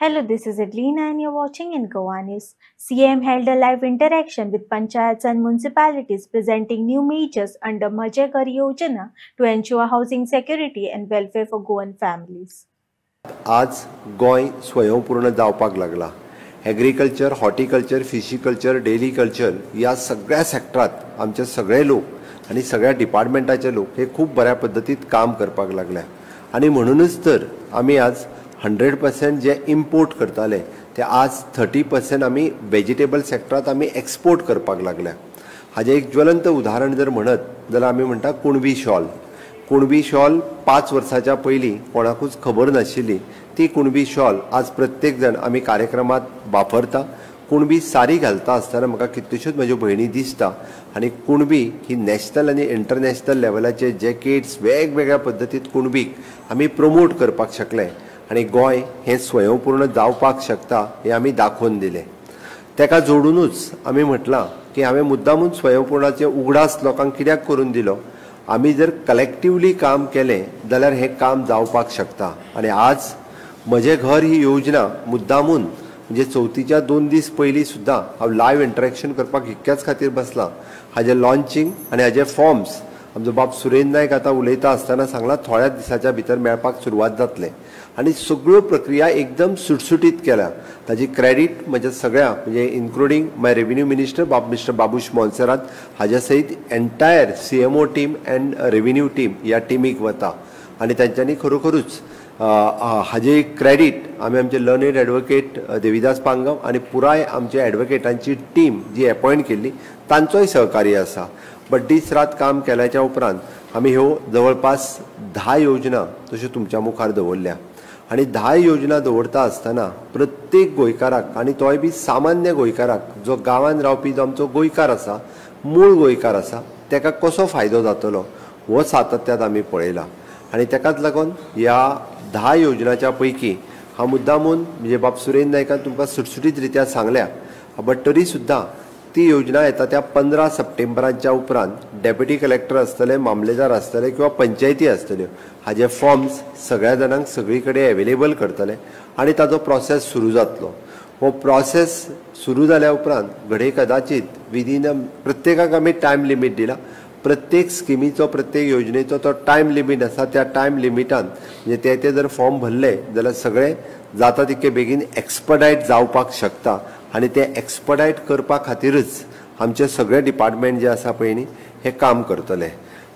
Hello, this is Adelina and you're watching in Goa News. CM held a live interaction with panchayats and municipalities presenting new measures under Majhe Ghar Yojana to ensure housing security and welfare for Goan families. आज गोय स्वयंपूर्ण जावपाक लागला. Agriculture, horticulture, फिशिकल्चर, daily culture या सगळ्या सेक्टरात आमचे सगळे लोक आणि सगळ्या डिपार्टमेंटाचे लोक हे खूप बऱ्या पद्धतीत काम करपाक लागल्या. आणि म्हणूनच तर आम्ही आज 100% जे इम्पोर्ट करताले ते आज 30% आम्ही व्हेजिटेबल सेक्टरात आम्ही एक्सपोर्ट करपाक लागल्या. हाजे एक ज्वलंत उदाहरण जर म्हणत जाल्यार आम्ही म्हणटा कुणबी शॉल. कुणबी शॉल 5 वर्साच्या पयलीं कोणाकूच खबर नाशिल्ली. ती कुणबी शॉल आज प्रत्येक जण आम्ही कार्यक्रमात वापरता. कुणबी सारी घालता आसतना म्हाका कितल्योश्योच म्हज्यो भयणी दिसता. आणि कुणबी ही नॅशनल आणि इंटरनॅशनल लेवलाचे जॅकेट्स वेगवेगळ्या पद्धतीत कुणबीक आम्ही प्रमोट करपाक शकले आणि गोय हे स्वयंपूर्ण जावपाक शकता हे आम्ही दाखोवन दिले. तेका जोडूनच आम्ही म्हटलां की हांवें मुद्दामून स्वयंपूर्णाचे उगडास लोकांक कित्याक करून दिलो. आम्ही जर कलेक्टिवली काम केलें जाल्यार हे काम जावपाक शकता. आणि आज म्हजे घर ही योजना मुद्दामून म्हणजे चवथीच्या 2 दीस पयलीं सुद्दां हांव लायव्ह इंटरेक्शन करपाक इतक्याच खातीर बसलां. हाजें लॉन्चिंग आनी हाजे फॉर्म्स आमचो बाब सुरेंद्र नायक आतां उलयता आसतना सांगला थोड्या दिसाच्या भितर मेळपाक सुरवात जातले. आणि सगळ्यो प्रक्रिया एकदम सुटसुटीत केल्या. ताजी क्रेडीट म्हज्या सगळ्या म्हणजे including my revenue minister mister Babush Monserrate हाज्या सयत entire CMO team and revenue team ह्या टिमीक वता. आणि तांच्यांनी खरोखरूच हाजे क्रेडीट आमी आमचे लर्नेड एडवोकेट देविदास पांगम आणि पुराय आमच्या एडवोकेटांची टीम जी अपॉइंट केल्ली तांचोय सहकार्य आसा. बट दीस रात काम केल्याच्या उपरांत आमी ह्यो जवळपास 10 योजना तश्यो तुमच्या मुखार दवरल्या. आणि 10 योजना दवरता आसतना प्रत्येक गोंयकाराक आणि तोय बी सामान्य गोंयकाराक जो गांवांत रावपी जो आमचो गोंयकार आसा, मूळ गोंयकार आसा, ताका कसो फायदो जातलो हो सातत्यात आमी पळयला. आणि ताकाच लागून ह्या 10 योजनाच्या पैकी हांव मुद्दामून म्हणजे बाब सुरेंद्र नायकान तुमकां सुटसुटीत रित्या सांगल्या. बट तरी सुद्दां ती योजना येता त्या 15 सप्टेंबराच्या उपरांत डेप्युटी कलेक्टर आसतले, मामलेदार आसतले किंवा पंचायती आसतल्यो हाजे फॉर्म्स सगळ्या जाणांक सगळी कडेन अवेलेबल करतले आणि ताजो प्रोसेस सुरू जातलो. हो प्रोसेस सुरू जाल्या उपरांत घडये कदाचित विदीन प्रत्येकाक आमी टायम लिमीट दिला. प्रत्येक स्किमीचो प्रत्येक योजनेचो तो टायम लिमीट आसा. त्या टायम लिमिटान म्हणजे ते जर फॉर्म भरले जाल्यार सगळे जाता तितके बेगीन एक्सपर्टायट जावपाक शकता. आणि ते एक्सपर्टायट करपा खातीरच आमचे सगळे डिपार्टमेंट जे आसा पळय न्ही हे काम करतले.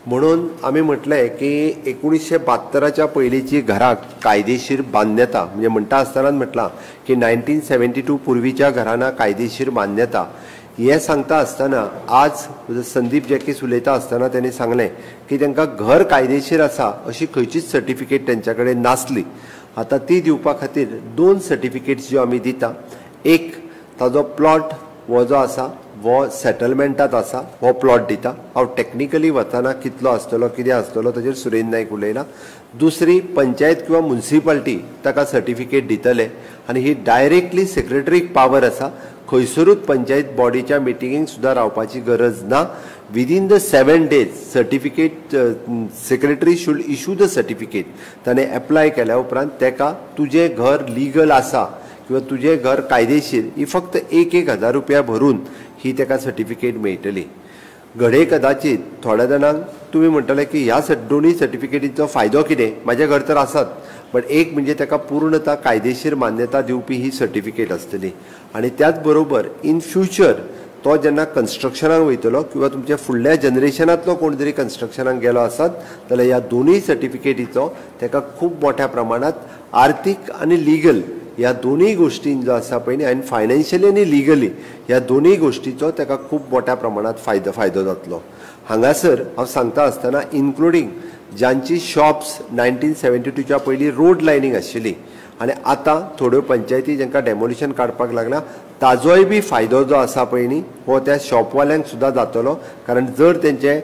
म्हणून आमी म्हटलें की 1972च्या पयलींची घरां कायदेशीर मान्यता म्हणजे म्हणटा आसतनाच म्हटलां की 1972 पुर्वीच्या घरांना कायदेशीर मान्यता हे सांगता आसतना आज संदीप जॅकीस उलयता आसतना त्यांनी सांगलें की तांकां घर कायदेशीर आसा अशी खंयचीच सर्टिफिकेट तेंच्या कडेन नासली. आतां ती दिवपा खातीर 2 सर्टिफिकेट्स ज्यो आमी दिता. एक ताजो प्लॉट हो जो आसा हो सेटलमेंटात आसा हो प्लॉट दिता. हांव टेक्निकली वतना कितलो आसतलो कितें आसतलो ताजेर सुरेंद्र नायक उलयला. दुसरी पंचायत किंवा म्युनिसिपालिटी ताका सर्टिफिकेट दितले आणि ही डायरेक्टली सेक्रेटरीक पावर आसा. खंयसरूच पंचायत बॉडीच्या मिटिंगेक सुद्दां रावपाची गरज ना. Within the 7 days certificate secretary should issue the certificate. ताणें एप्लाय केल्या उपरांत ताका तुजें घर लिगल आसा किंवा तुझे घर कायदेशीर ही फक्त 1,000 रुपया भरून ही ताका सर्टिफिकेट मेळटली. घडये कदाचित थोड्या जाणांक तुमी म्हणटले की ह्या दोन्ही सर्टिफिकेटीचो फायदो कितें. म्हाजें घर तर आसात बट एक म्हणजे ताका पूर्णता कायदेशीर मान्यता दिवपी ही सर्टिफिकेट आसतली. आणि त्याच बरोबर इन फ्युचर तो जेन्ना कन्स्ट्रक्शनाक वयतलो किंवा तुमच्या फुडल्या जनरेशनांतलो कोण जरी कन्स्ट्रक्शनाक गेलो आसत जाल्यार ह्या दोन्ही सर्टिफिकेटीचो ताका खूब मोठ्या प्रमाणात आर्थीक आनी लिगल ह्या दोन्ही गोष्टीं जो आसा पळय न्ही आनी फायनान्शियली आनी लिगली ह्या दोन्ही गोष्टींचो ताका खूब मोठ्या प्रमाणात फायदो जातलो. हांगासर हांव सांगता आसतना इन्क्लुडींग ज्यांची शॉप्स 1972च्या पयलीं रोड लायनींग आशिल्ली आणि आता थोड्यो पंचायती जांकां डेमोलिशन काडपाक लागला ताजोय बी फायदो जो आसा पळय न्ही हो त्या शॉपवाल्यांक सुद्दां जातलो. कारण जर तेंचे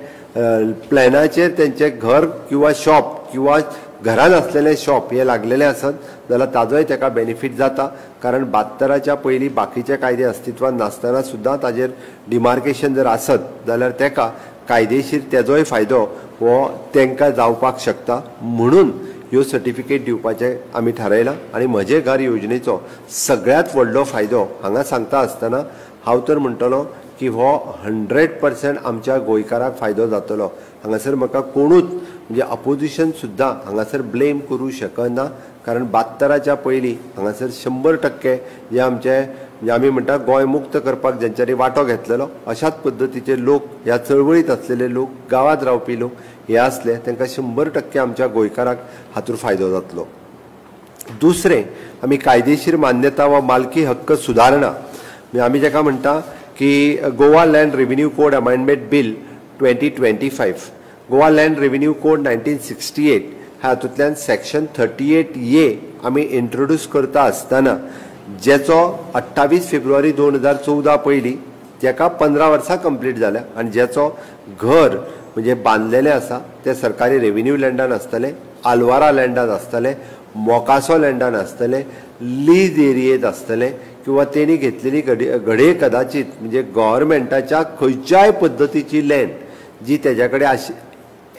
प्लॅनाचेर तेंचे घर किंवा शॉप किंवा घरान असलेले शॉप हे लागलेले आसत जाल्यार ताजोय ताका बेनिफीट जाता. कारण 72च्या पयलीं बाकीचे कायदे अस्तित्वात नासतना सुद्दां ताजेर डिमार्केशन जर आसत जाल्यार ताका कायदेशीर तेजोय फायदो हो तांकां जावपाक शकता. म्हणून ह्यो सर्टिफिकेट दिवपाचे आमी थारायला आणि म्हजे घर योजनेचो सगळ्यात व्हडलो फायदो हांगा सांगता आसतना हांव तर म्हणटलो की हो 100% आमच्या गोंयकाराक फायदो जातलो। हांगासर म्हाका कोणूच म्हणजे अपोजिशन सुद्दां हांगासर ब्लेम करूं शकना, कारण 72च्या पयलीं हांगासर 100% जे आमचे म्हणजे आमी म्हणटा गोंय मुक्त करपाक जेंच्यांनी वांटो घेतलेलो अशाच पद्दतीचे लोक, ह्या चळवळीत आसलेले लोक, गांवांत रावपी लोक हे आसले, तांकां 100% आमच्या गोंयकाराक हातूंत फायदो जातलो। दुसरें, आमी कायदेशीर मान्यता वा मालकी हक्क सुदारणा आमी जेका म्हणटा की Goa land revenue code amendment bill 2025, Goa land revenue code 1968 हातूंतल्यान सेक्शन 38A आमी इंट्रोड्यूस करता आसतना जेचो 28 फेब्रुवारी 2014 पयलीं जेका 15 वर्सां कंप्लीट जाल्या आणि जेचो घर म्हणजे बांदलेले आसा ते सरकारी रेव्हेन्यू लँडान आसतले, आलवारा लँडान आसतले, मोकासो लँडान आसतले, लीज एरियेत आसतले किंवा तेणी घेतलेली घडये कदाचित म्हणजे गव्हर्मेंटाच्या खंयच्याय पद्दतीची लँड जी तेज्या कडेन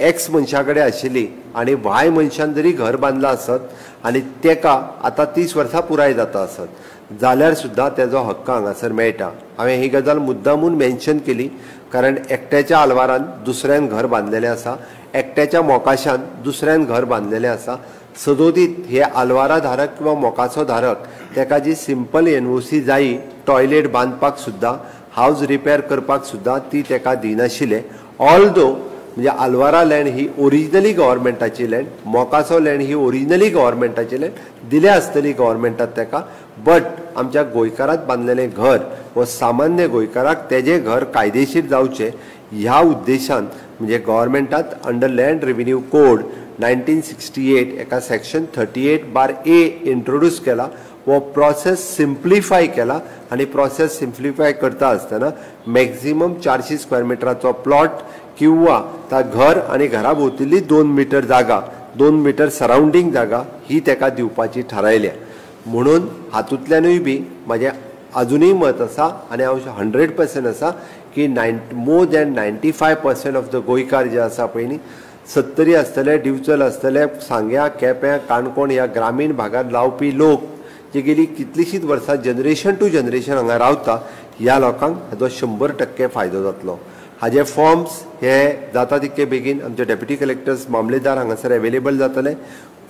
एक्स मनशा कडेन आशिल्ली आणि व्हाय मनशान जरी घर बांदला आसत आणि तेका आता 30 वर्सां पुराय जाता आसत जाल्यार सुद्दां तेजो हक्क हांगासर मेळटा। हांवें ही गजाल मुद्दामून मेन्शन केली कारण एकट्याच्या आलवारान दुसऱ्यान घर बांदलेलें आसा, एकट्याच्या मोकाशान दुसऱ्यान घर बांदलेलें आसा, सदोदीत हे आलवारा धारक किंवा मोकाचो धारक तेका जी सिंपल NOC जायी टॉयलेट बांदपाक सुद्दां, हावज रिपेर करपाक सुद्दां ती तेका दिनाशिल्ले। ऑल्दो म्हणजे आलवारा लँड ही ओरिजिनली गव्हर्मेंटाची लँड, मोकासो लँड ही ओरिजिनली गव्हर्मेंटाची लँड, दिले आसतली गव्हर्मेंटात तेका, बट आमच्या गोंयकारात बांदलेलें घर व सामान्य गोंयकाराक तेजें घर कायदेशीर जावचें ह्या उद्देशान म्हणजे गव्हर्मेंटात अंडर लँड रेव्हेन्यू कोड 1968 एका सेक्शन 38(a) इंट्रोड्यूस केला व प्रोसेस सिम्प्लिफाय केला आणि प्रोसेस सिम्प्लिफाय करता आसतना मॅक्झिमम 400 स्क्वेअर मिटराचो प्लॉट किंवा त्या घर आणि घरा भोंवतली 2 मीटर जागा, 2 मीटर सराउंडिंग जागा ही तेका दिवपाची थारायल्या। म्हणून हातूंतल्यानूय बी म्हाजें अजूनय मत आसा आणि हांव 100% आसा की मोर दॅन 95% ऑफ द गोंयकार जे आसा पळय न्ही, सत्तरी आसतले, दिवचल आसतले, सांग्या, केप्यां, काणकोण ह्या ग्रामीण भागात रावपी लोक जे गेली कितलीशींच वर्सां जनरेशन टू जनरेशन हांगा रावता, ह्या लोकांक हाजो 100% फायदो जातलो। हाजे फॉर्म्स हे जाता तितके बेगीन आमचे डेप्युटी कलेक्टर्स मामलेदार हांगासर अवेलेबल जातले।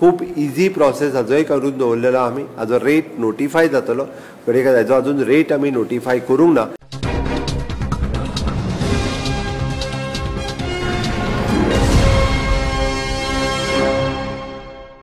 खूब इजी प्रोसेस हाजोय करून दवरलेलो आमी, हाजो रेट नोटिफाय जातलो, गडे हाजो अजून रेट आमी नोटिफाय करूंक ना।